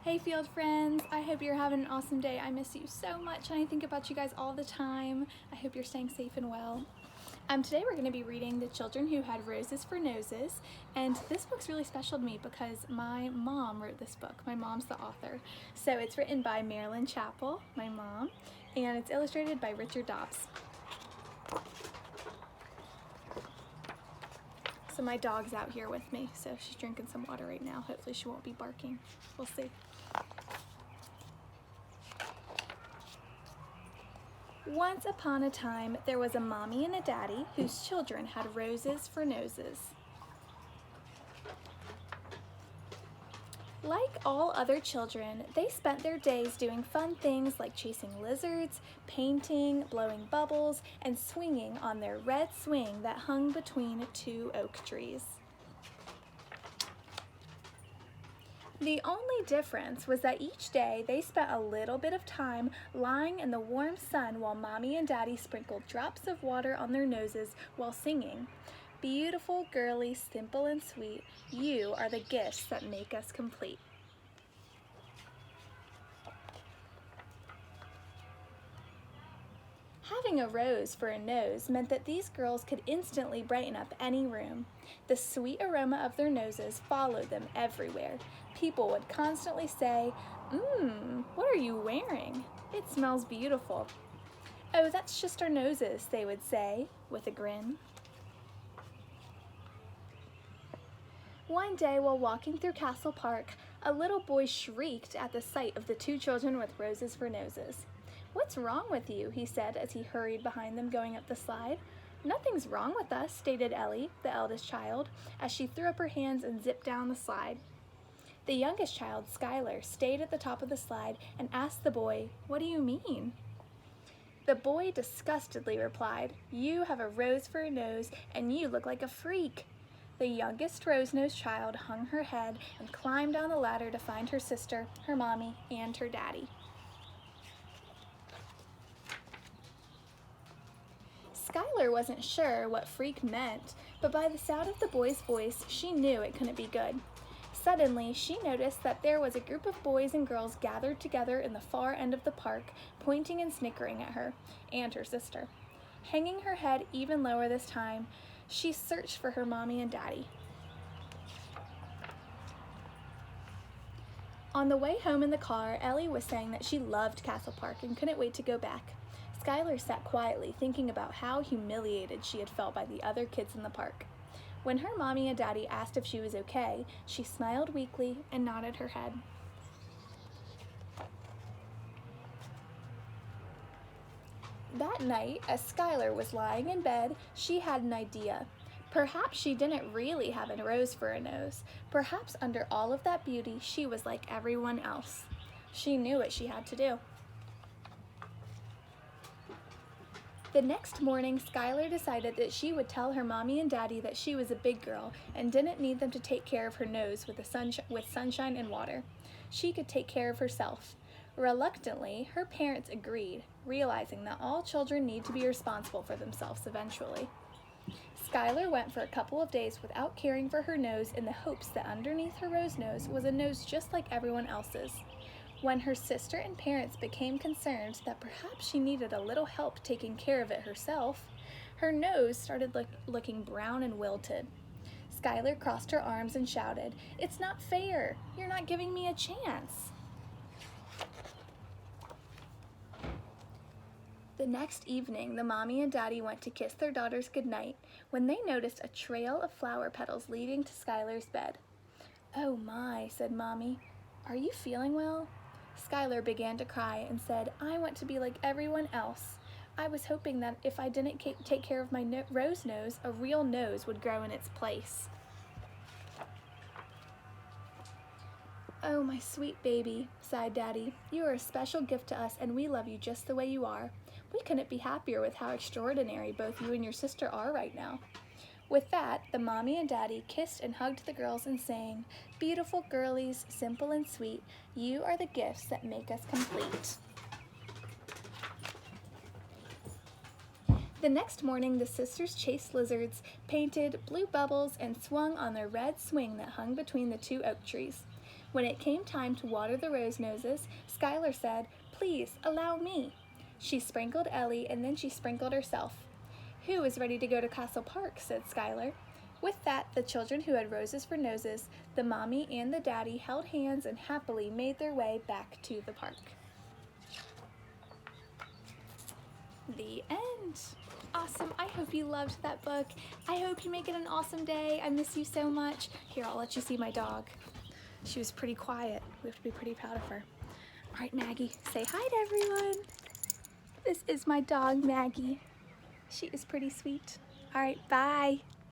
Hey field friends, I hope you're having an awesome day. I miss you so much and I think about you guys all the time. I hope you're staying safe and well. Today we're going to be reading The Children Who Had Roses for Noses, and this book's really special to me because my mom wrote this book. My mom's the author. So it's written by Marilyn Chappell, my mom, and it's illustrated by Richard Dobbs. So my dog's out here with me, so she's drinking some water right now. Hopefully she won't be barking. We'll see. Once upon a time, there was a mommy and a daddy whose children had roses for noses. Like all other children, they spent their days doing fun things like chasing lizards, painting, blowing bubbles, and swinging on their red swing that hung between two oak trees. The only difference was that each day they spent a little bit of time lying in the warm sun while Mommy and Daddy sprinkled drops of water on their noses while singing, "Beautiful, girly, simple and sweet, you are the gifts that make us complete." Having a rose for a nose meant that these girls could instantly brighten up any room. The sweet aroma of their noses followed them everywhere. People would constantly say, what are you wearing? It smells beautiful." "Oh, that's just our noses," they would say, with a grin. One day while walking through Castle Park, a little boy shrieked at the sight of the two children with roses for noses. "What's wrong with you?" he said as he hurried behind them going up the slide. "Nothing's wrong with us," stated Ellie, the eldest child, as she threw up her hands and zipped down the slide. The youngest child, Skylar, stayed at the top of the slide and asked the boy, "What do you mean?" The boy disgustedly replied, "You have a rose for a nose and you look like a freak." The youngest rose-nosed child hung her head and climbed down the ladder to find her sister, her mommy, and her daddy. Skylar wasn't sure what freak meant, but by the sound of the boy's voice, she knew it couldn't be good. Suddenly, she noticed that there was a group of boys and girls gathered together in the far end of the park, pointing and snickering at her and her sister. Hanging her head even lower this time, she searched for her mommy and daddy. On the way home in the car, Ellie was saying that she loved Castle Park and couldn't wait to go back. Skylar sat quietly thinking about how humiliated she had felt by the other kids in the park. When her mommy and daddy asked if she was okay, she smiled weakly and nodded her head. That night, as Skylar was lying in bed, she had an idea. Perhaps she didn't really have a rose for a nose. Perhaps under all of that beauty, she was like everyone else. She knew what she had to do. The next morning, Skylar decided that she would tell her mommy and daddy that she was a big girl and didn't need them to take care of her nose with sunshine and water. She could take care of herself. Reluctantly, her parents agreed, realizing that all children need to be responsible for themselves eventually. Skylar went for a couple of days without caring for her nose in the hopes that underneath her rose nose was a nose just like everyone else's. When her sister and parents became concerned that perhaps she needed a little help taking care of it herself, her nose started looking brown and wilted. Skylar crossed her arms and shouted, "It's not fair! You're not giving me a chance!" The next evening, the mommy and daddy went to kiss their daughters goodnight when they noticed a trail of flower petals leading to Skylar's bed. "Oh my," said Mommy. "Are you feeling well?" Skylar began to cry and said, "I want to be like everyone else. I was hoping that if I didn't take care of my rose nose, a real nose would grow in its place." "Oh, my sweet baby," sighed Daddy. "You are a special gift to us and we love you just the way you are. We couldn't be happier with how extraordinary both you and your sister are right now." With that, the mommy and daddy kissed and hugged the girls and sang, "Beautiful girlies, simple and sweet, you are the gifts that make us complete." The next morning, the sisters chased lizards, painted, blew bubbles, and swung on their red swing that hung between the two oak trees. When it came time to water the rose noses, Skylar said, "Please, allow me." She sprinkled Ellie and then she sprinkled herself. "Who is ready to go to Castle Park?" said Skylar. With that, the children who had roses for noses, the mommy and the daddy held hands and happily made their way back to the park. The end. Awesome. I hope you loved that book. I hope you make it an awesome day. I miss you so much. Here, I'll let you see my dog. She was pretty quiet. We have to be pretty proud of her. All right, Maggie, say hi to everyone. This is my dog, Maggie. She is pretty sweet. All right, bye.